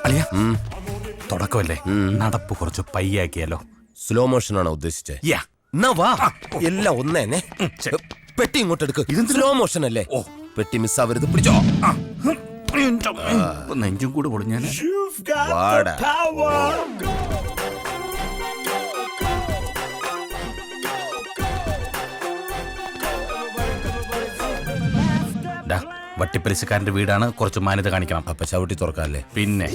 അളിയ തുടക്കമല്ലേ, നടപ്പ് കുറച്ച് പയ്യാക്കിയാലോ? സ്ലോ മോഷൻ ആണോ ഉദ്ദേശിച്ചത്? യാ, വാ, എല്ലാം ഒന്നേനെ. പെട്ടി ഇങ്ങോട്ട് എടുക്ക്. ഇത് സ്ലോ മോഷൻ അല്ലേ? ഓ, പെട്ടി മിസ്സാവരുത്. പിടിച്ചോ. നെഞ്ചും കൂടെ പൊളിഞ്ഞാൽ വാടാ. വട്ടിപ്പലിശക്കാരന്റെ വീടാണ്, കുറച്ച് മാന്യത കാണിക്കണം. അപ്പൊ ചവിട്ടി തുറക്കാല്ലേ? പിന്നെ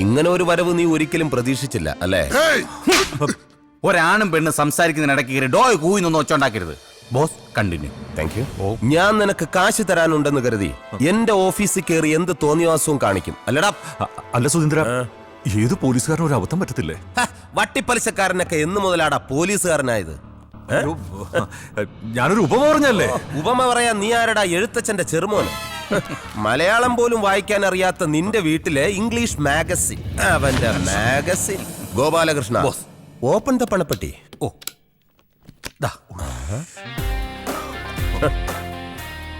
ഇങ്ങനെ ഒരു വരവ് നീ ഒരിക്കലും പ്രതീക്ഷിച്ചില്ല അല്ലേ? ഒരാണും പെണ്ണ് സംസാരിക്കുന്നതിനിടയ്ക്ക് കയറി ഡോയ് കൂയിന്നൊന്നും ഒച്ചുണ്ടാക്കരുത്. Boss continue. Thank you. ഞാൻ നിനക്ക് കാശ് തരാനുണ്ടെന്ന് കരുതി എന്റെ ഓഫീസിൽ കയറി എന്ത് തോന്നിവാസവും കാണിക്കും അല്ലടാ? അല്ല സുധീന്ദ്ര, ഏത് പോലീസുകാരനും ഒരു അബദ്ധം പറ്റത്തില്ലേ? വട്ടിപ്പലിശക്കാരനൊക്കെ എന്ന് മുതലാടാ പോലീസുകാരനായത്? ഞാനൊരു ഉപമ പറഞ്ഞല്ലേ? ഉപമ പറയാ നീ ആരടാ? എഴുത്തച്ഛന്റെ ചെറുമോന്. മലയാളം പോലും വായിക്കാൻ അറിയാത്ത നിന്റെ വീട്ടിലെ ഇംഗ്ലീഷ് മാഗസിൻ, അവന്റെ മാഗസിൻ. ഗോപാലകൃഷ്ണ, ഓപ്പൺ ദ പണപ്പെട്ടി. ഓ,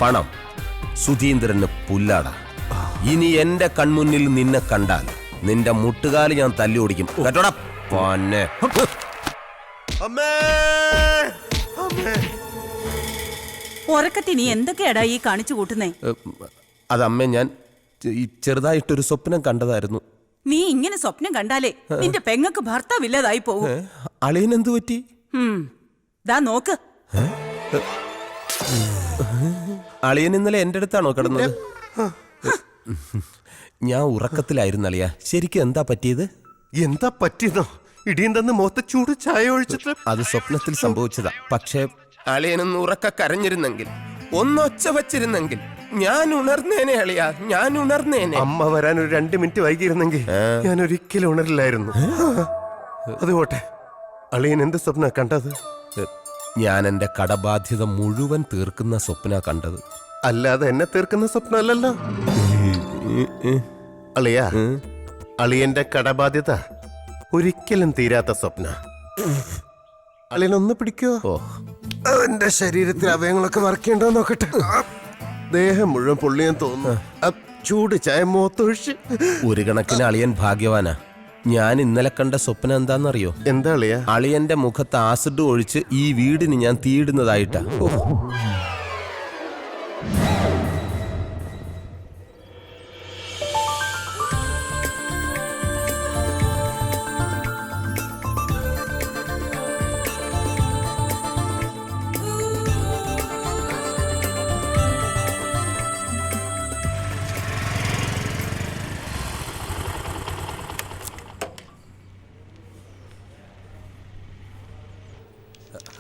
പണം സുധീന്ദ്രന് പുല്ലാടാ. ഇനി എന്റെ കൺമുന്നിൽ നിന്നെ കണ്ടാൽ നിന്റെ മുട്ടുകാല് ഞാൻ തല്ലി ഓടിക്കും കേട്ടോടാ. പൊന്നെ ഉറക്കത്തി നീ എന്തൊക്കെയാടാ ഈ കാണിച്ചു കൂട്ടുന്നേ? അതമ്മേ, ഞാൻ ഈ ചെറുതായിട്ടൊരു സ്വപ്നം കണ്ടതായിരുന്നു. നീ ഇങ്ങനെ സ്വപ്നം കണ്ടാലേ നിന്റെ പെങ്ങക്ക് ഭർത്താവില്ലാതായി പോകും. അളിയനെന്തു പറ്റി? ദാ നോക്ക്. അളിയൻ ഇന്നലെ എന്റെ അടുത്താണോ കിടന്നത്? ഞാൻ ഉറക്കത്തിലായിരുന്നു അളിയ. ശരിക്കും എന്താ പറ്റിയത്? എന്താ പറ്റിയതോ? ഇടിയും തന്ന് മുഖത്ത് ചൂട് ചായ ഒഴിച്ചിട്ട്. അത് സ്വപ്നത്തിൽ സംഭവിച്ചതാ. പക്ഷേ അളിയനൊന്ന് ഉറക്ക കരഞ്ഞിരുന്നെങ്കിൽ, ഒന്നൊച്ച വച്ചിരുന്നെങ്കിൽ ഞാൻ ഉണർന്നേനെ അളിയ, ഞാൻ ഉണർന്നേനെ. അമ്മ വരാൻ ഒരു 2 മിനിറ്റ് വൈകിയിരുന്നെങ്കിൽ ഞാൻ ഒരിക്കലും ഉണരില്ലായിരുന്നു. അതുപോട്ടെ, അളിയൻ എന്ത് സ്വപ്ന കണ്ടത്? ഞാൻ എന്റെ കടബാധ്യത മുഴുവൻ തീർക്കുന്ന സ്വപ്ന കണ്ടത്. അല്ലാതെ എന്നെ തീർക്കുന്ന സ്വപ്നമല്ലല്ലോ അളിയ. അളിയന്റെ കടബാധ്യത ഒരിക്കലും തീരാത്ത സ്വപ്ന. അളിയനൊന്ന് പിടിക്കോ? അവന്റെ ശരീരത്തിൽ അവയങ്ങളൊക്കെ വറക്കേണ്ടോ നോക്കട്ടെ. ദേഹം മുഴുവൻ പൊള്ളിയാൻ തോന്നുന്നു. ചൂട് ചായ മുഖത്തൊഴിച്ച്. ഒരു കണക്കിന് അളിയൻ ഭാഗ്യവാനാ. ഞാൻ ഇന്നലെ കണ്ട സ്വപ്നം എന്താണെന്നറിയോ? എന്താ അളിയ? അളിയന്റെ മുഖത്ത് ആസിഡ് ഒഴിച്ച് ഈ വീടിന് ഞാൻ തീയിടുന്നതായിട്ടാ.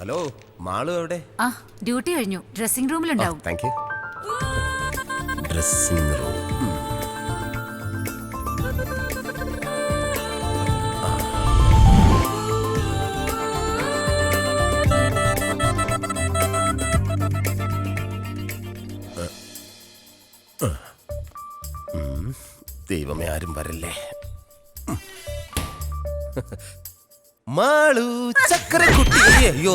ഹലോ, മാളു എവിടെ? ഡ്യൂട്ടി കഴിഞ്ഞു. ഡ്രസ്സിംഗ് റൂമിലുണ്ടാവും. Thank you. Dressing room. ദൈവമേ, ആരും വരല്ലേ. മാളു ചക്കരക്കുട്ടി. അയ്യോ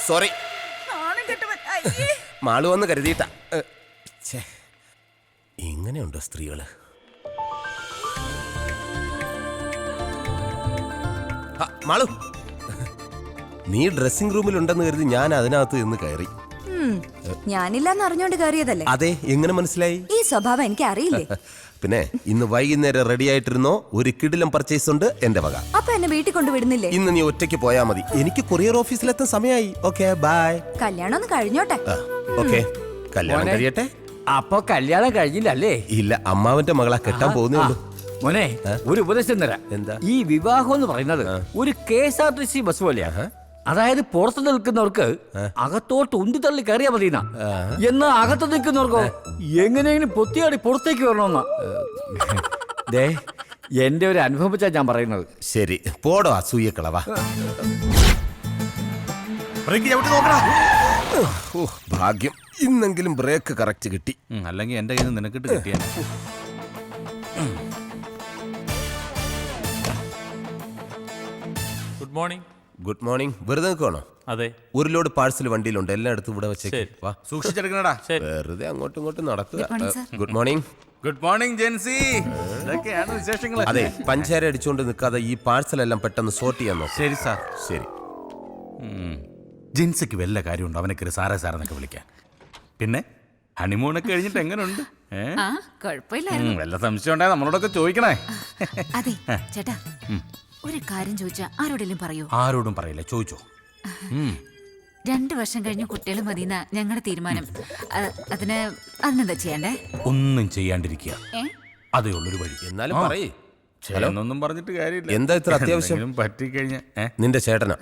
സോറി, മാളു വന്ന് കരുതിയിട്ട. ഇങ്ങനെയുണ്ടോ സ്ത്രീകള്? മാളു, നീ ഡ്രസ്സിംഗ് റൂമിലുണ്ടെന്ന് കരുതി ഞാൻ അതിനകത്ത് നിന്ന് കയറി. ഞാനില്ലാന്ന് അറിഞ്ഞോണ്ട് കയറിയതല്ലേ? അതെ, എങ്ങനെ മനസ്സിലായി? ഈ സ്വഭാവം എനിക്ക് അറിയില്ലേ. പിന്നെ ഇന്ന് വൈകുന്നേരം റെഡി ആയിട്ടിരുന്നോ? ഒരു കിടിലം പർച്ചേസ് ഉണ്ട് എന്റെ വക. അപ്പൊ എന്നെ വീട്ടിൽ കൊണ്ട് വിടുന്നില്ലേ? ഇന്ന് നീ ഒറ്റയ്ക്ക് പോയാ മതി. എനിക്ക് കൊറിയർ ഓഫീസിലെത്താൻ സമയമായി. Okay, bye. കല്യാണം ഒന്ന് കഴിഞ്ഞോട്ടെ. ഓക്കെ, കല്യാണം കഴിയട്ടെ. അപ്പൊ കല്യാണം കഴിഞ്ഞില്ലല്ലേ? ഇല്ല, അമ്മാവന്റെ മകളാ കെട്ടാൻ പോകുന്നേ ഉള്ളൂ. മോനെ, ഒരു ഉപദേശം തരാം. എന്താ? ഈ വിവാഹം എന്ന് പറയുന്നത് ഒരു KSRTC ബസ് പോലെയാ. അതായത് പുറത്തു നിൽക്കുന്നവർക്ക് അകത്തോട്ട് ഉന്തി തള്ളി കയറിയാ മതി. എന്നാ അകത്ത് നിൽക്കുന്നവർക്കോ എങ്ങനെയെങ്കിലും പൊത്തിയാടി പുറത്തേക്ക് വരണമെന്നാ. ദേ, എന്റെ ഒരു അനുഭവം വെച്ചാ ഞാൻ പറയുന്നത്. ശരി, പോടോ അസൂയക്കളവാ. ഓ ഭാഗ്യം, ഇന്നെങ്കിലും ബ്രേക്ക് കറക്റ്റ് കിട്ടി. അല്ലെങ്കിൽ എന്റെ കയ്യിൽ നിന്ന് നിനക്കിട്ട് കിട്ടിയാ ഗുഡ് മോർണിംഗ്. Good morning. വെറുതെ നിൽക്കുവാണോ? അതെ, ഒരു ലോഡ് പാഴ്സൽ വണ്ടിയിലുണ്ട്, എല്ലാം എടുത്ത് ഇവിടെ വെച്ചേക്ക്. ശരി. വാ, സൂക്ഷിച്ചെടുക്കണടാ. ശരി. വെറുതെ അങ്ങോട്ടും ഇങ്ങോട്ടും നടക്കുക. Good morning, sir. Good morning. Good morning Jency. ഇതൊക്കെയാണ് വിശേഷങ്ങൾ. അതെ, പഞ്ചാര അടിച്ചുകൊണ്ട് നിൽക്കാതെ ഈ പാഴ്സൽ എല്ലാം പെട്ടെന്ന് സോർട്ട് ചെയ്യാൻ നോക്കാം. ശരി സാർ. ശരി. ജിൻസിക്ക് വല്ല കാര്യമുണ്ടോ അവനെ കയറി സാറേ സാറെന്നൊക്കെ വിളിക്കാൻ? പിന്നെ ഹണിമൂണൊക്കെ കഴിഞ്ഞിട്ട് എങ്ങനെയുണ്ട്? ആ കുഴപ്പമില്ലായിരുന്നു. വല്ല സംശയം ഉണ്ടായ നമ്മളോടൊക്കെ ചോദിക്കണേ. അതെ ചേട്ടാ, ഒരു കാര്യം ചോദിച്ചാ ആരോടെങ്കിലും പറയൂ? ആരോടും പറയില്ല, ചോദിച്ചോ. 2 വർഷം കഴിഞ്ഞ് കുട്ടികൾ മതിയെന്ന ഞങ്ങളുടെ തീരുമാനം. അതിനെന്താ ചെയ്യണ്ടേ? ഒന്നും ചെയ്യാണ്ടിരിക്കുക, ഏ? അതേ ഉള്ളൊരു വഴി. എന്നാലും പറയേ. ചേട്ടനൊന്നും പറഞ്ഞിട്ട് കാര്യമില്ല. എന്താ ഇത്ര അത്യാവശ്യം? എന്തെങ്കിലും പറ്റിക്കഴിഞ്ഞ നിന്റെ ചേട്ടനാ.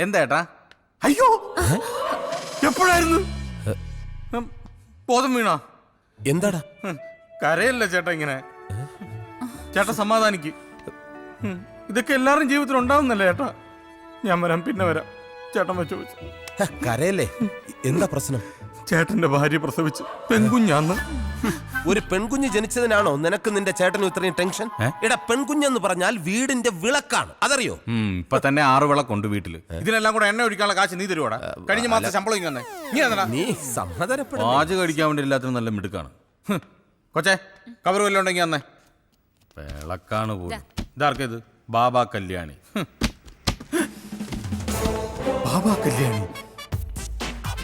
എന്താ ഏട്ടാ? അയ്യോ, എപ്പോഴായിരുന്നു? ബോധം വീണോ? എന്താടാ? കരയല്ല ചേട്ടാ ഇങ്ങനെ. ചേട്ടാ സമാധാനിക്ക്. ഇതൊക്കെ എല്ലാവരും ജീവിതത്തിൽ ഉണ്ടാവുന്നല്ലേ ചേട്ടാ. ഞാൻ വരാം, പിന്നെ വരാം. ചേട്ടൻ വെച്ച് ചോദിച്ചു. കരയല്ലേ? എന്താ പ്രശ്നം? ചേട്ടന്റെ ഭാര്യ പ്രസവിച്ച് പെൺകുഞ്ഞാന്ന്. ഒരു പെൺകുഞ്ഞ് ജനിച്ചതിനാണോ നിനക്ക് നിന്റെ ചേട്ടനും ഇത്രയും ടെൻഷൻ? എടാ, പെൺകുഞ്ഞെന്ന് പറഞ്ഞാൽ വീടിന്റെ വിളക്കാണ്, അതറിയോ? ഇപ്പൊ തന്നെ 6 വിളക്കുണ്ട് വീട്ടില്. ഇതിനെല്ലാം കൂടെ എണ്ണ ഒഴിക്കാനുള്ള കാശ് നീ തരുവാടാ? കഴിഞ്ഞ മാസം ശമ്പളം ഇങ്ങനെ. നീ സമാധാനപ്പെടും. പാചകം കഴിക്കാൻ വേണ്ടി എല്ലാത്തിനും നല്ല മിടുക്കാണ്. കൊച്ചേ, കവർ വല്ലതും ഉണ്ടെങ്കിൽ അന്നേ. വിളക്കാണ് പോലും. ഇതാർക്കിത്? ബാബാ കല്യാണി. ബാബാ കല്യാണി,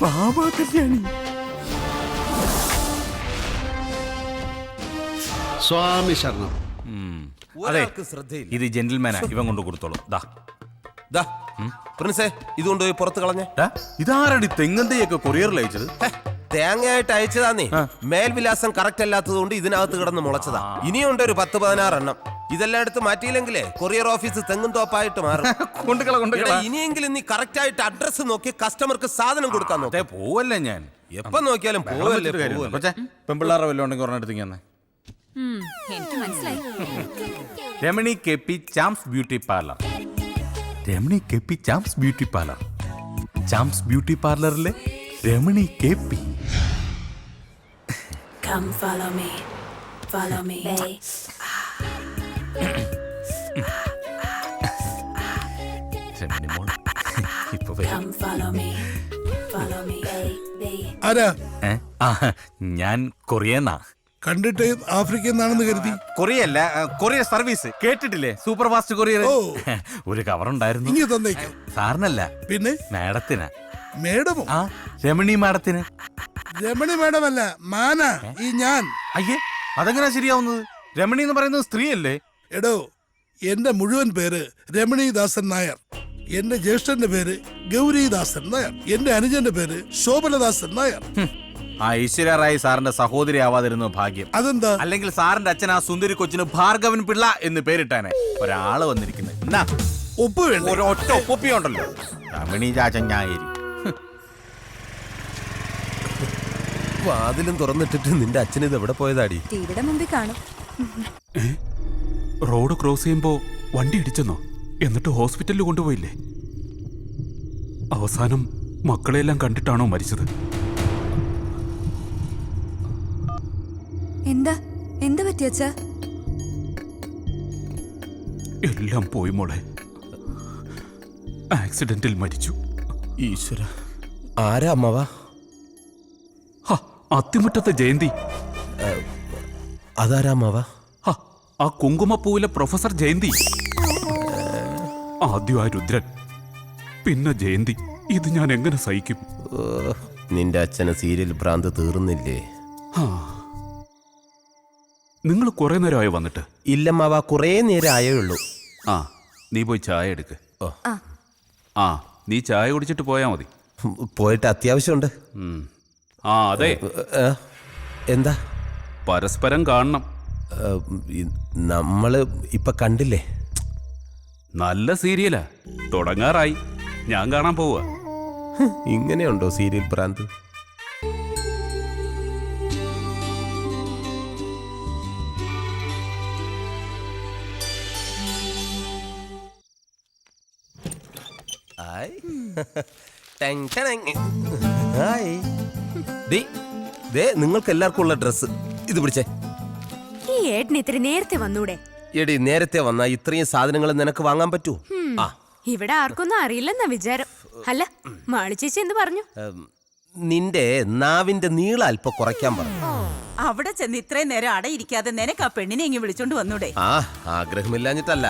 ബാബാ കല്യാണി. സ്വാമി ശരണം. അതെ, ഒരാൾക്ക് ശ്രദ്ധയില്ല. ഇത് ജെന്റിൽമാനാ, ഇവൻ കൊണ്ട് കൊടുത്തോളൂ. ദാ, പ്രിൻസേ, ഇത് കൊണ്ടുപോയി പുറത്ത് കളഞ്ഞേ. ഇതാരടി തെങ്ങന്തയൊക്കെ കൊറിയറിൽ അയച്ചത്? തേങ്ങയായിട്ട് അയച്ചതാന്നേ. മേൽവിലാസം കറക്റ്റ് അല്ലാത്തത് കൊണ്ട് ഇതിനകത്ത് കിടന്ന് മുളച്ചതാ. ഇനിയുണ്ട് ഒരു 10-16 എണ്ണം. ഇതെല്ലാം എടുത്ത് മാറ്റിയില്ലെങ്കിലേ കൊറിയർ ഓഫീസ് തെങ്ങും തോപ്പായിട്ട് മാറും. എടാ, ഇനിയെങ്കിലും നീ കറക്റ്റ് ആയിട്ട് അഡ്രസ് നോക്കി കസ്റ്റമർക്ക് സാധനം കൊടുക്കാൻ നോക്കേ. പോവല്ലേ ഞാൻ എപ്പം നോക്കിയാലും പോവല്ലേ. പെമ്പിള്ളാറെ വല്ലതും ഉണ്ടെങ്കിൽ ഒരെണ്ണം എടുത്ത് തന്നെ. എനിക്ക് മനസ്സിലായി. Ramani KP charms beauty parlour. Ramani KP charms beauty parlour. Charms beauty പാർലറിലെ Ramani KP. Come follow me, follow me. Ramani മോൾ ഇപ്പൊ വരും. Come follow me, follow me, baby. ആരാ? ഞാൻ കൊറിയന്നാ. കണ്ടിട്ട് ആഫ്രിക്കയിൽ നിന്നാണെന്ന് കരുതി. കൊറിയല്ല, കൊറിയർ സർവീസ് കേട്ടിട്ടില്ലേ? Super fast courier. ഒരു കവർ ഉണ്ടായിരുന്നു. ഇങ്ങനെ തന്നേക്കും. സാറിനല്ല, പിന്നെ മാഡത്തിനാ. മേഡമോ? ആ, രമണി മാഡത്തിന്. രമണി മേഡമല്ല, മാനാ ഈ ഞാൻ. അയ്യേ, അതെങ്ങനാ ശരിയാവുന്നത്? രമണി എന്ന് പറയുന്നത് സ്ത്രീയല്ലേ? എടോ, എന്റെ മുഴുവൻ പേര് രമണീദാസൻ നായർ. എന്റെ ജ്യേഷ്ഠന്റെ പേര് ഗൗരീദാസൻ നായർ. എന്റെ അനുജന്റെ പേര് ശോഭനദാസൻ നായർ. ആ ഈശ്വര റായി സാറിന്റെ സഹോദരി ആവാതിരുന്നു ഭാഗ്യം. അതെന്താ? അല്ലെങ്കിൽ സാറിന്റെ അച്ഛൻ ആ സുന്ദരി കൊച്ചിന് ഭാർഗവൻ പിള്ള എന്ന് പേരിട്ടാനെ. ഒരാള് വന്നിരിക്കുന്നത് എന്നാ ഒപ്പ് വേണ്ട. ഒരൊറ്റ ഒപ്പിയുണ്ടല്ലോ, രമണി ചാച്ചഞ്ഞായേരി. വാതിലും തുറന്നിട്ടിട്ട് നിന്റെ അച്ഛൻ ഇത് എവിടെ പോയതാടി? ടിവിയുടെ മുമ്പിൽ കാണും. റോഡ് ക്രോസ് ചെയ്യുമ്പോ വണ്ടി ഇടിച്ചെന്നോ? എന്നിട്ട് ഹോസ്പിറ്റലിൽ കൊണ്ടുപോയില്ലേ? അവസാനം മക്കളെല്ലാം കണ്ടിട്ടാണോ മരിച്ചത്? എന്താ പറ്റിയച്ചാ? എല്ലാം പോയി മോളെ. ആക്സിഡന്റിൽ മരിച്ചു. ഈശ്വര, ആരാ അമ്മവാ? അത്തിമുറ്റത്തെ ജയന്തി. അതാരാ അമ്മവാ? ആ കുങ്കുമപ്പൂവിലെ പ്രൊഫസർ ജയന്തി. ആദ്യം ആ രുദ്രൻ, പിന്നെ ജയന്തി. ഇത് ഞാൻ എങ്ങനെ സഹിക്കും? നിന്റെ അച്ഛന് സീരിയൽ ഭ്രാന്ത് തീർന്നില്ലേ? നിങ്ങൾ കുറെ നേരമായി വന്നിട്ട്? ഇല്ലമ്മാവാ, കുറേ നേരം ആയേ ഉള്ളൂ. ആ, നീ പോയി ചായ എടുക്ക്. ആ, നീ ചായ കുടിച്ചിട്ട് പോയാ മതി. പോയിട്ട് അത്യാവശ്യമുണ്ട്. ആ അതെ, എന്താ? പരസ്പരം കാണണം. നമ്മള് ഇപ്പൊ കണ്ടില്ലേ? നല്ല സീരിയലാ, തുടങ്ങാറായി. ഞാൻ കാണാൻ പോവുക. ഇങ്ങനെയുണ്ടോ സീരിയൽ ഭ്രാന്ത്? ഹായ് ഡി ദേ നിങ്ങൾക്ക് എല്ലാവർക്കും ഉള്ള ഡ്രസ്സ് ഇത് പിടിച്ചേ. ഈ ഏട്ടന് ഇത്ര നേരത്തെ വന്നൂടെ? എടി നേരത്തെ വന്നാ ഇത്രയും സാധനങ്ങൾ നിനക്ക് വാങ്ങാൻ പറ്റൂ? ആ ഇവിടെ ആർക്കൊന്നും അറിയില്ലെന്നാ വിചാരം. അല്ല, മാളി ചേച്ചി എന്ത് പറഞ്ഞു? നിന്റെ നാവിന്റെ നീളം അല്പം കുറയ്ക്കാൻ പറഞ്ഞു. അവിടെ ചെന്ന് ഇത്രയും നേരം അടയിരിക്കാതെ നിനക്ക് ആ പെണ്ണിനെ ഇങ്ങ് വിളിച്ചോണ്ട് വന്നൂടെ? ആ ആഗ്രഹമില്ലാഞ്ഞിട്ടല്ല,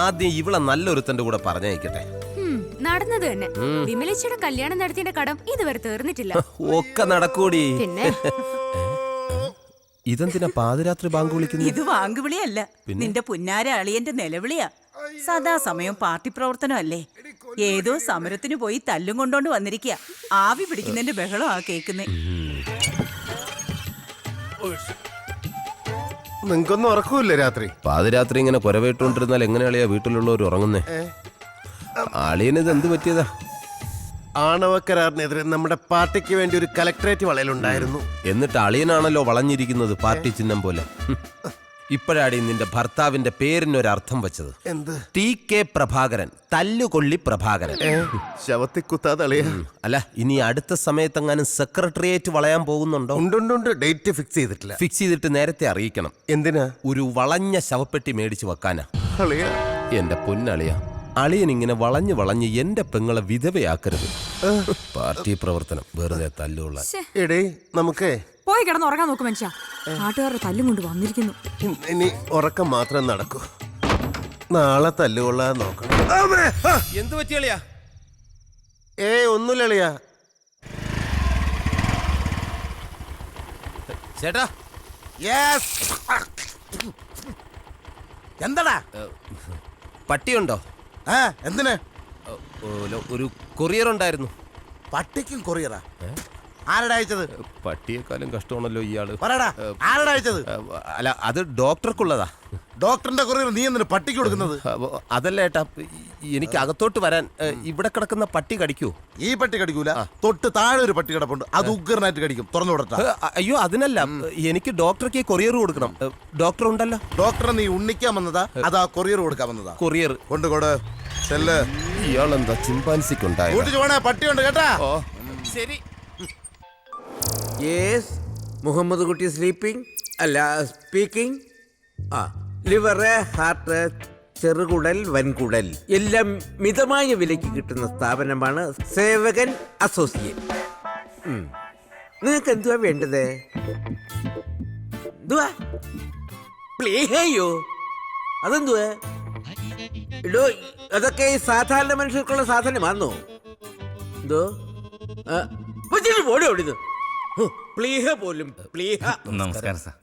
ആദ്യം ഇവളെ നല്ലൊരുത്തന്റെ കൂടെ പറഞ്ഞയക്കട്ടെ. നടന്നത് തന്നെ. വിമലേച്ചിയുടെ കല്യാണം നടത്തിയ കടം ഇതുവരെ തീർന്നിട്ടില്ല. ഒക്കെ നടക്കൂടി. പിന്നെ ഇതെന്തിനാ പാതിരാത്രി ബാങ്ക് വിളിക്കുന്നത്? ഇത് വാങ്കുവിളിയല്ല, നിന്റെ പുന്നാര അളിയന്റെ നിലവിളിയാ. സദാസമയം പാർട്ടി പ്രവർത്തനം അല്ലേ. ഏതോ സമരത്തിന് പോയി തല്ലും കൊണ്ടോണ്ട് വന്നിരിക്കുക. ആവി പിടിക്കുന്നതിന്റെ ബഹളം ആ കേക്കുന്നേ. നിങ്ങൾക്കൊന്നും ഉറക്കൂല്ലേ രാത്രി? പാതിരാത്രി ഇങ്ങനെ കുരവേട്ടുകൊണ്ടിരുന്നാൽ എങ്ങനെയാളിയാ വീട്ടിലുള്ളവർ ഉറങ്ങുന്നേ? അളിയനിത് എന്ത് പറ്റിയതാ? ആണവ കരാറിനെതിരെ നമ്മുടെ പാർട്ടിക്ക് വേണ്ടി ഒരു കലക്ടറേറ്റ് വളയലുണ്ടായിരുന്നു. എന്നിട്ട് അളിയനാണല്ലോ വളഞ്ഞിരിക്കുന്നത് പാർട്ടി ചിഹ്നം പോലെ. ഇപ്പോഴാടി നിന്റെ ഭർത്താവിന്റെ പേരിനൊരർത്ഥം വെച്ചത്. എന്ത്? TK പ്രഭാകരൻ, തല്ലുകൊള്ളി പ്രഭാകരൻ. ശവത്തി കുത്താതെ അളിയ. അല്ല, ഇനി അടുത്ത സമയത്തെങ്ങാനും സെക്രട്ടേറിയറ്റ് വളയാൻ പോകുന്നുണ്ടോ? ഉണ്ട്. ഡേറ്റ് ഫിക്സ് ചെയ്തിട്ടില്ല. ഫിക്സ് ചെയ്തിട്ട് നേരത്തെ അറിയിക്കണം. എന്തിനാ? ഒരു വളഞ്ഞ ശവപ്പെട്ടി മേടിച്ചു വെക്കാനാ. അളിയ, എന്റെ പൊന്നളിയ, അളിയൻ ഇങ്ങനെ വളഞ്ഞു വളഞ്ഞ് എന്റെ പെങ്ങളെ വിധവയാക്കരുത്. പാർട്ടി പ്രവർത്തനം വെറുതെ തല്ലുള്ള. എടേ നമുക്ക് പോയി കിടന്ന് ഉറങ്ങാൻ നോക്കും മനുഷ്യ. നാട്ടുകാരുടെ തല്ലും കൊണ്ട് വന്നിരിക്കുന്നു. ഇനി ഉറക്കം മാത്രം നടക്കൂ. നാളെ തല്ലുകൊള്ളാൻ നോക്കണം. എന്ത് പറ്റിയളിയാ? ഒന്നുമില്ല അളിയ. ചേട്ടാ, എന്താടാ? പട്ടിയുണ്ടോ? എന്തിനാ? ഒരു കൊറിയർ ഉണ്ടായിരുന്നു. പട്ടിക്കും കൊറിയറാ? ആരുടെ അയച്ചത്? പട്ടിയെക്കാളും കഷ്ടമാണല്ലോ ഇയാള്. പറയടാ, ആരുടെ അയച്ചത്? അല്ല, അത് ഡോക്ടർക്കുള്ളതാ. ഡോക്ടറിന്റെ കൊറിയർ നീ എന്തിനു പട്ടിക്ക് കൊടുക്കുന്നത്? അതല്ല ഏട്ടാ, എനിക്ക് അകത്തോട്ട് വരാൻ ഇവിടെ കിടക്കുന്ന പട്ടി കടിക്കൂ? ഈ പട്ടി കടിക്കൂല. തൊട്ട് താഴെ ഒരു പട്ടി കിടപ്പുണ്ട്, അത് ഉഗ്രനായിട്ട് കടിക്കും. തുറന്നു വിടട്ടാ? അയ്യോ, അതിനല്ല, എനിക്ക് ഡോക്ടർക്ക് കൊറിയർ കൊടുക്കണം. ഡോക്ടർ ഉണ്ടല്ലോ. ഡോക്ടറെ നീ ഉണ്ണിക്കാൻ വന്നതാ അതാ കൊറിയർ കൊടുക്കാൻ വന്നതാ? കൊറിയർ കൊണ്ടുകൊട്. ചെല്ല്. ഇയാളെന്താ ചിമ്പാൻസിക്കുണ്ടായി? പട്ടിയുണ്ട് കേട്ടാ. ശരി. യെസ്, മുഹമ്മദ് കുട്ടി സ്ലീപ്പിംഗ് അല്ല സ്പീക്കിംഗ്. ലിവറ്, ഹാർട്ട്, ചെറുകുടൽ, വൻകുടൽ എല്ലാം മിതമായ വിലയ്ക്ക് കിട്ടുന്ന സ്ഥാപനമാണ് സേവകൻ അസോസിയേറ്റ്. നിങ്ങൾക്ക് എന്തുവാ വേണ്ടത്? എന്തുവാ? പ്ലീഹയോ? അതെന്തുവാ? ഇടോ, അതൊക്കെ സാധാരണ മനുഷ്യർക്കുള്ള സാധനമാണോ? എന്തോ പോടി ഓടിത്. പ്ലീഹ പോലും പ്ലീഹ. നമസ്കാരം സാർ.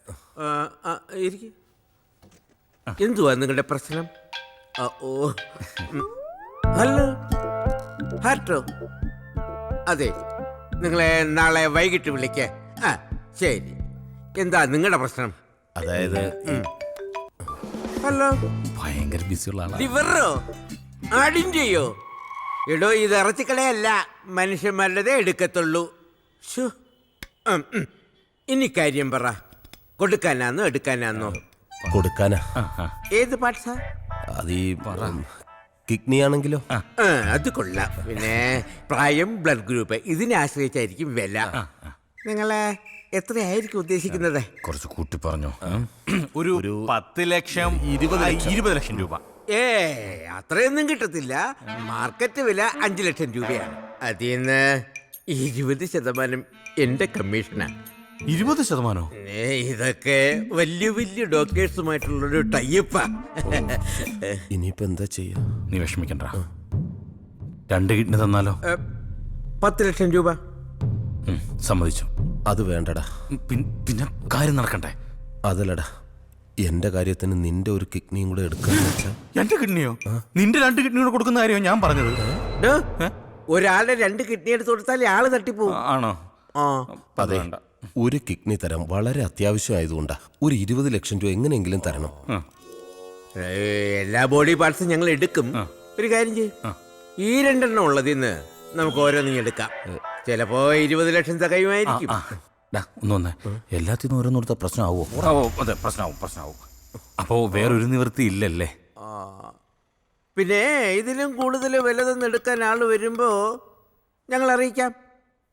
എന്തുവാ നിങ്ങളുടെ പ്രശ്നം? ഓ, ഹലോ, ഹാർട്ടോ. അതെ, നിങ്ങളെ നാളെ വൈകിട്ട് വിളിക്കേ. ശരി. എന്താ നിങ്ങളുടെ പ്രശ്നം? അതായത് ഹലോ, ഭയങ്കര ബിസിയുള്ള ആളാണ്. ലിവറോ ആടിൻ്റെയോ? എടോ, ഇത് ഇറച്ചിക്കടയല്ല, മനുഷ്യന്മാരുടേതേ എടുക്കത്തുള്ളൂ. ഇനി കാര്യം പറ, കൊടുക്കാനാന്നോ എടുക്കാനാന്നോ? കൊടുക്കാനാ. ഏത് പാർട്സാ? അത് ഈ കിഡ്നി ആണെങ്കിലോ? അത് കൊള്ളാം. പിന്നെ പ്രായം, ബ്ലഡ് ഗ്രൂപ്പ് ഇതിനെ ആശ്രയിച്ചായിരിക്കും വില. നിങ്ങളെ എത്രയായിരിക്കും ഉദ്ദേശിക്കുന്നത്? കുറച്ച് കൂട്ടി പറഞ്ഞു. ഒരു 10 ലക്ഷം 20 ലക്ഷം രൂപ. അത്രയൊന്നും കിട്ടത്തില്ല. മാർക്കറ്റ് വില 5 ലക്ഷം രൂപയാണ്. അതിന്ന് 20% എന്റെ കമ്മീഷനാണ്. 20%? ഇതൊക്കെ വലിയ വലിയ ഡോക്ടേഴ്സുമായിട്ടുള്ളൊരു ടൈപ്പാ. ഇനിയിപ്പോ എന്താ ചെയ്യാ? നീ വിഷമിക്കണ്ട, 2 കിഡ്നി തന്നാലോ? 10 ലക്ഷം രൂപ. സമ്മതിച്ചു. അത് വേണ്ടടാ. പിന്നെ കാര്യം നടക്കണ്ടേ? അതല്ലടാ, എന്റെ കാര്യത്തിന് നിന്റെ ഒരു കിഡ്നിയും കൂടെ എടുക്കാന്ന് വെച്ചാ. എന്റെ കിഡ്നിയോ? നിന്റെ 2 കിഡ്നി കൂടെ കൊടുക്കുന്ന കാര്യമോ ഞാൻ പറഞ്ഞത്? ഒരാളുടെ 2 കിഡ്നി എടുത്ത് കൊടുത്താൽ ആള് തട്ടിപ്പോവും. ആണോ? അതെ, ഒരു കിഡ്നി തരം വളരെ അത്യാവശ്യമായതുകൊണ്ടാ. ഒരു 20 ലക്ഷം രൂപ എങ്ങനെയെങ്കിലും തരണം. എല്ലാ ബോഡി പാർട്സും ഞങ്ങൾ എടുക്കും. ഒരു കാര്യം ചെയ്യും, ഈ 2 എണ്ണം ഉള്ളതിന്ന് നമുക്ക് ഓരോന്നും എടുക്കാം. ചിലപ്പോ 20 ലക്ഷം തികയുമായിരിക്കും. ഒന്ന് വന്നേ, എല്ലാത്തിനും ഓരോന്ന് കൊടുത്ത പ്രശ്നമാവോ? അതെ, പ്രശ്നമാവും. അപ്പോ വേറൊരു നിവൃത്തി ഇല്ലല്ലേ? പിന്നെ ഇതിലും കൂടുതൽ വലുതെന്ന് എടുക്കാൻ ആള് വരുമ്പോ ഞങ്ങൾ അറിയിക്കാം.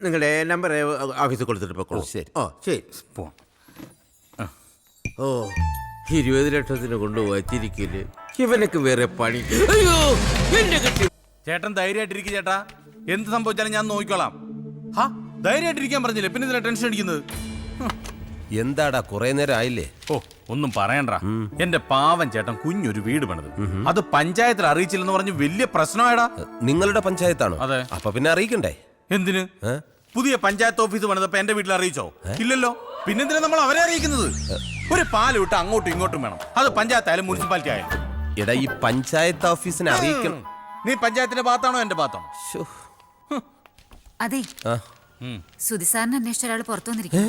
നിങ്ങളുടെ നമ്പർ ഓഫീസിൽ കൊടുത്തിട്ട് പോക്കോളൂ. ശരി. ഓ ശരി. പോവാം. ഓ 20 ലക്ഷത്തിന് കൊണ്ടുവച്ചിരിക്കല് ഇവനക്ക് വേറെ പണി. അയ്യോ എന്റെ കെട്ടി. ചേട്ടൻ ധൈര്യമായിട്ടിരിക്കും ചേട്ടാ, എന്ത് സംഭവിച്ചാലും ഞാൻ നോക്കിക്കോളാം. ഹാ, ധൈര്യമായിട്ടിരിക്കാൻ പറഞ്ഞില്ലേ, പിന്നെ ഇതിലെ ടെൻഷൻ അടിക്കുന്നത്? എന്താടാ കുറെ നേരം ആയില്ലേ? ഓ, ഒന്നും പറയണ്ട. എന്റെ പാവൻ ചേട്ടൻ കുഞ്ഞൊരു വീട് പണിത്, അത് പഞ്ചായത്തിൽ അറിയിച്ചില്ലെന്ന് പറഞ്ഞ് വലിയ പ്രശ്നമായടാ. നിങ്ങളുടെ പഞ്ചായത്താണോ? അതെ. അപ്പൊ പിന്നെ അറിയിക്കണ്ടേ? എന്തിന്? പുതിയ പഞ്ചായത്ത് ഓഫീസ് പണിതപ്പോ എന്റെ വീട്ടിൽ അറിയിച്ചോ? ഇല്ലല്ലോ. പിന്നെന്തിനാ നമ്മൾ അവരെ അറിയിക്കുന്നത്? ഒരു പാല് വിട്ട് അങ്ങോട്ടും ഇങ്ങോട്ടും വേണം, അത് പഞ്ചായത്തായാലും മുനിസിപ്പാലിറ്റി ആയാലും. എടാ, ഈ പഞ്ചായത്ത് ഓഫീസിനെ അറിയിക്കണം. നീ പഞ്ചായത്തിന്റെ ഭാഗത്താണോ എന്റെ ഭാഗത്താണോ? അതെ, ആ. സുധി സാറിനെ അന്വേഷിച്ച ഒരാൾ പുറത്തു വന്നിരിക്കും.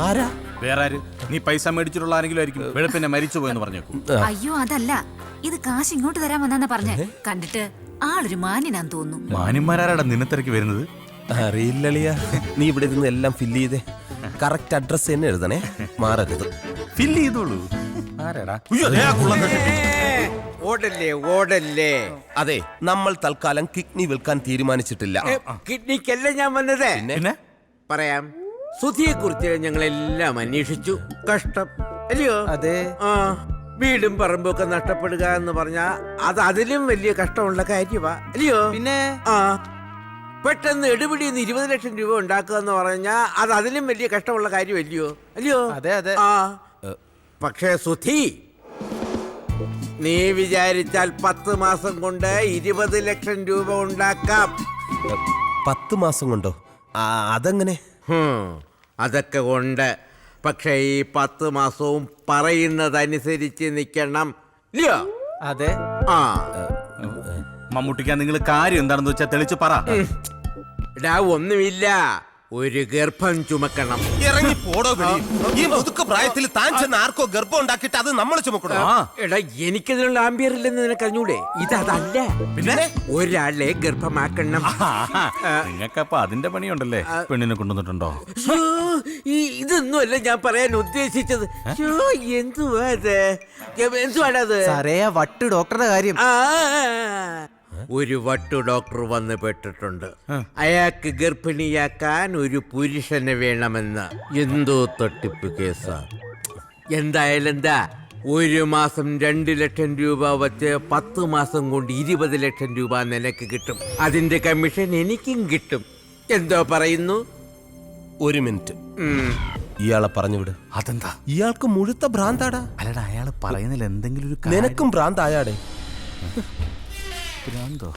ആരാ? വേറെ ആര്? നീ പൈസ മേടിച്ചിട്ടുള്ള ആരെങ്കിലും ആയിരിക്കും. വെളുപ്പിനെ മരിച്ചു പോയെന്ന് പറഞ്ഞേക്കും. അയ്യോ അതല്ല, ഇത് കാശ് ഇങ്ങോട്ട് തരാൻ വന്നാ പറഞ്ഞേ. കണ്ടിട്ട് ആളൊരു മാന്യനാന്ന് തോന്നുന്നു. മാന്യന്മാരാടാ നിന്നെ തിരക്കി വരുന്നത്? അറിയില്ലളിയ. നീ ഇവിടെ ഇരുന്ന് എല്ലാം ഫില്ല് ചെയ്തേ. കറക്റ്റ് അഡ്രസ് തന്നെ എഴുതണേ, മാറരുത്. ഫില്ല് ചെയ്തോളൂ. ആരാടാ? ഓടല്ലേ ഓടല്ലേ. അതെ, നമ്മൾ തൽക്കാലം കിഡ്നി വിൽക്കാൻ തീരുമാനിച്ചിട്ടില്ല. കിഡ്നിക്കല്ല ഞാൻ വന്നത്. പിന്നെ പറയാം. സുധിയെ കുറിച്ച് ഞങ്ങളെല്ലാം അന്വേഷിച്ചു. കഷ്ടം അല്ലയോ? അതെ. ആ, വീടും പറമ്പും ഒക്കെ നഷ്ടപ്പെടുക എന്ന് പറഞ്ഞാ അത് അതിലും വലിയ കഷ്ടമുള്ള കാര്യമാ അല്ലയോ? പിന്നെ ആ, പെട്ടെന്ന് എടുപിടിന്ന് 20 ലക്ഷം രൂപ ഉണ്ടാക്കുക എന്ന് പറഞ്ഞാ അത് അതിലും വലിയ കഷ്ടമുള്ള കാര്യമല്ലയോ? അല്ലയോ? അതെ, അതെ. ആ, പക്ഷേ സുധി, നീ വിചാരിച്ചാൽ 10 മാസം കൊണ്ട് 20 ലക്ഷം രൂപ ഉണ്ടാക്കാം. 10 മാസം കൊണ്ടോ? അതെങ്ങനെ? അതൊക്കെ ഉണ്ട്. പക്ഷേ ഈ 10 മാസവും പറയുന്നതനുസരിച്ച് നിൽക്കണം ഇല്ലയോ? അതെ. ആ, മമ്മൂട്ടിക്ക, നിങ്ങൾ കാര്യം എന്താണെന്ന് വെച്ചാൽ തെളിച്ച് പറ. ഇടാ ഒന്നുമില്ല, ഒരു ഗർഭം ചുമക്കണം. ഇറങ്ങി പോടോ വെളി. ഈ മുതുക്ക പ്രായത്തിൽ താൻ ചെന്ന് ആർക്കോ ഗർഭം ഉണ്ടാക്കിയിട്ട് അത് നമ്മൾ ചുമക്കണോ? എടാ, എനിക്കതിനുള്ള ആംബിയർ ഇല്ലെന്ന് നിനക്ക് അറിഞ്ഞൂടെ? ഇതല്ല, പിന്നെ ഒരാളെ ഗർഭമാക്കണം. നിങ്ങൾക്കപ്പൊ അതിന്റെ പണിയുണ്ടല്ലേ? പെണ്ണിനെ കൊണ്ടുവന്നിട്ടുണ്ടോ? ഇതൊന്നുമല്ല ഞാൻ പറയാൻ ഉദ്ദേശിച്ചത്. എന്തുവാ അത്? എന്തുവാണത്? വട്ട് ഡോക്ടറുടെ കാര്യം. ഒരു വട്ടു ഡോക്ടർ വന്ന് പെട്ടിട്ടുണ്ട്. അയാൾക്ക് ഗർഭിണിയാക്കാൻ ഒരു പുരുഷനെ വേണമെന്ന്. എന്തോ തട്ടിപ്പ് കേസാ. എന്തായാലും എന്താ, 1 മാസം 2 ലക്ഷം രൂപ വച്ച് 10 മാസം കൊണ്ട് 20 ലക്ഷം രൂപ നിനക്ക് കിട്ടും. അതിന്റെ കമ്മീഷൻ എനിക്കും കിട്ടും. എന്തോ പറയുന്നു? 1 മിനിറ്റ്. ഇയാളെ പറഞ്ഞു വിട്. അതെന്താ? ഇയാൾക്ക് മുഴുത്ത ഭ്രാന്താടാ. അല്ലടാ, അയാൾ പറയുന്നതിൽ എന്തെങ്കിലും ഒരു നിനക്കും ഭ്രാന്തായാടേ. ഭ്രാന്തോ?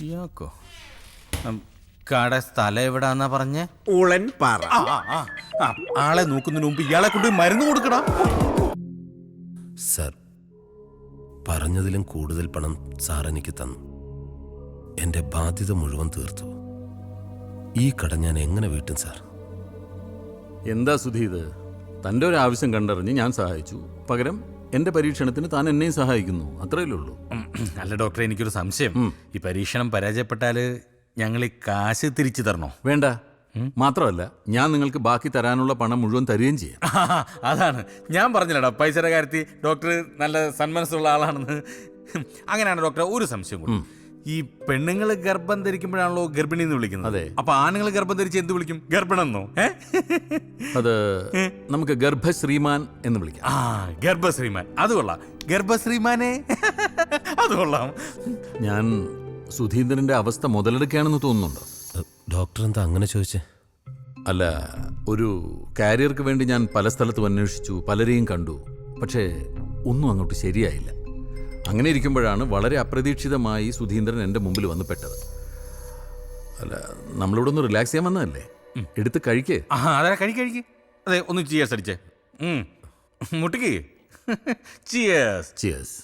ഇയാക്കോ? കട സ്ഥലം എവിടാന്നാ പറഞ്ഞേ? ഊളൻ പാറ. ആളെ നോക്കുന്നതിന് മുമ്പ് ഇയാളെ കൊണ്ട് മരുന്ന് കൊടുക്കടാ. സർ, പറഞ്ഞതിലും കൂടുതൽ പണം സാർ എനിക്ക് തന്നു. എന്റെ ബാധ്യത മുഴുവൻ തീർത്തു. ഈ കട ഞാൻ എങ്ങനെ വീട്ടും സാർ? എന്താ സുധി ഇത്? തൻ്റെ ഒരു ആവശ്യം കണ്ടറിഞ്ഞ് ഞാൻ സഹായിച്ചു. പകരം എന്റെ പരീക്ഷണത്തിന് താൻ എന്നെയും സഹായിക്കുന്നു. അത്രയല്ലേ ഉള്ളൂ. അല്ല ഡോക്ടറെ, എനിക്കൊരു സംശയം. ഈ പരീക്ഷണം പരാജയപ്പെട്ടാല് ഞങ്ങൾ ഈ കാശ് തിരിച്ചു തരണോ? വേണ്ട. മാത്രമല്ല, ഞാൻ നിങ്ങൾക്ക് ബാക്കി തരാനുള്ള പണം മുഴുവൻ തരികയും ചെയ്യാം. അതാണ് ഞാൻ പറഞ്ഞില്ലടാ, പൈസയുടെ കാര്യത്തിൽ ഡോക്ടർ നല്ല സന്മനസ്സുള്ള ആളാണെന്ന്. അങ്ങനെയാണ് ഡോക്ടർ. ഒരു സംശയം കൂടി. ഈ പെണ്ണുങ്ങൾ ഗർഭം ധരിക്കുമ്പോഴാണല്ലോ ഗർഭിണി എന്ന് വിളിക്കുന്നത്. അതെ. അപ്പൊ ആണുങ്ങൾ ഗർഭം ധരിച്ച് എന്ത് വിളിക്കും? ഗർഭിണെന്നോ? അത് നമുക്ക് ഗർഭശ്രീമാൻ എന്ന് വിളിക്കാം. ഗർഭശ്രീമാൻ. അത് കൊള്ളാം. ഗർഭശ്രീമാനെ അത് കൊള്ളാം. ഞാൻ സുധീന്ദ്രന്റെ അവസ്ഥ മുതലെടുക്കുകയാണെന്ന് തോന്നുന്നുണ്ടോ? ഡോക്ടർ എന്താ അങ്ങനെ ചോദിച്ചേ? അല്ല, ഒരു കാരിയർക്ക് വേണ്ടി ഞാൻ പല സ്ഥലത്തും അന്വേഷിച്ചു, പലരെയും കണ്ടു. പക്ഷേ ഒന്നും അങ്ങോട്ട് ശരിയായില്ല. അങ്ങനെ ഇരിക്കുമ്പോഴാണ് വളരെ അപ്രതീക്ഷിതമായി സുധീന്ദ്രൻ എൻ്റെ മുമ്പിൽ വന്ന് പെട്ടത്. അല്ല, നമ്മളിവിടെ ഒന്ന് റിലാക്സ് ചെയ്യാൻ വന്നതല്ലേ? എടുത്ത് കഴിക്കേ. അതെ, കഴിക്ക്. അതെ, ഒന്ന് ചിയേഴ്സ് അടിച്ചേ. മുട്ടിക്ക്. ചിയേഴ്സ്. ചിയേഴ്സ്.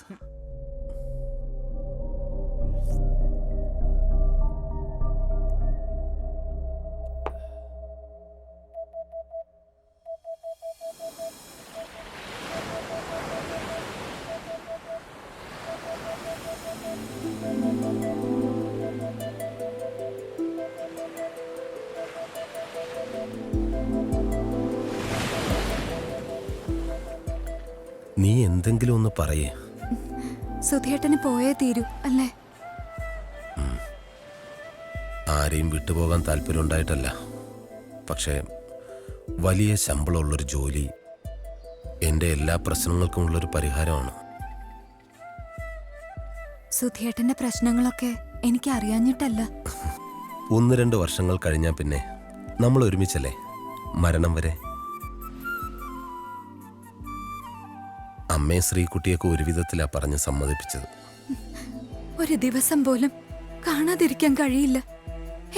നീ എന്തെങ്കിലും ഒന്ന് പറയേ. സുധിയേട്ടന് പോയേ തീരൂ അല്ലേ? ആ, ആരെയും വിട്ടുപോകാൻ താല്പര്യം ഉണ്ടായിട്ടല്ല. പക്ഷേ വലിയ ശമ്പളമുള്ളൊരു ജോലി എൻ്റെ എല്ലാ പ്രശ്നങ്ങൾക്കുമുള്ളൊരു പരിഹാരമാണ്. സുധിയേട്ടന്റെ പ്രശ്നങ്ങളൊക്കെ എനിക്ക് അറിയാഞ്ഞിട്ടല്ല. 1-2 വർഷങ്ങൾ കഴിഞ്ഞാൽ പിന്നെ നമ്മൾ ഒരുമിച്ചല്ലേ, മരണം വരെ. അമ്മയെ ശ്രീകുട്ടിയൊക്കെ ഒരു വിധത്തിലാ പറഞ്ഞ് സമ്മതിപ്പിച്ചത്. ഒരു ദിവസം പോലും കാണാതിരിക്കാൻ കഴിയില്ല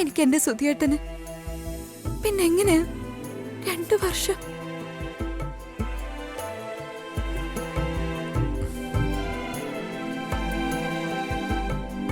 എനിക്ക് എന്റെ സുധിയേട്ടന്. പിന്നെ എങ്ങനെയാ 2 വർഷം?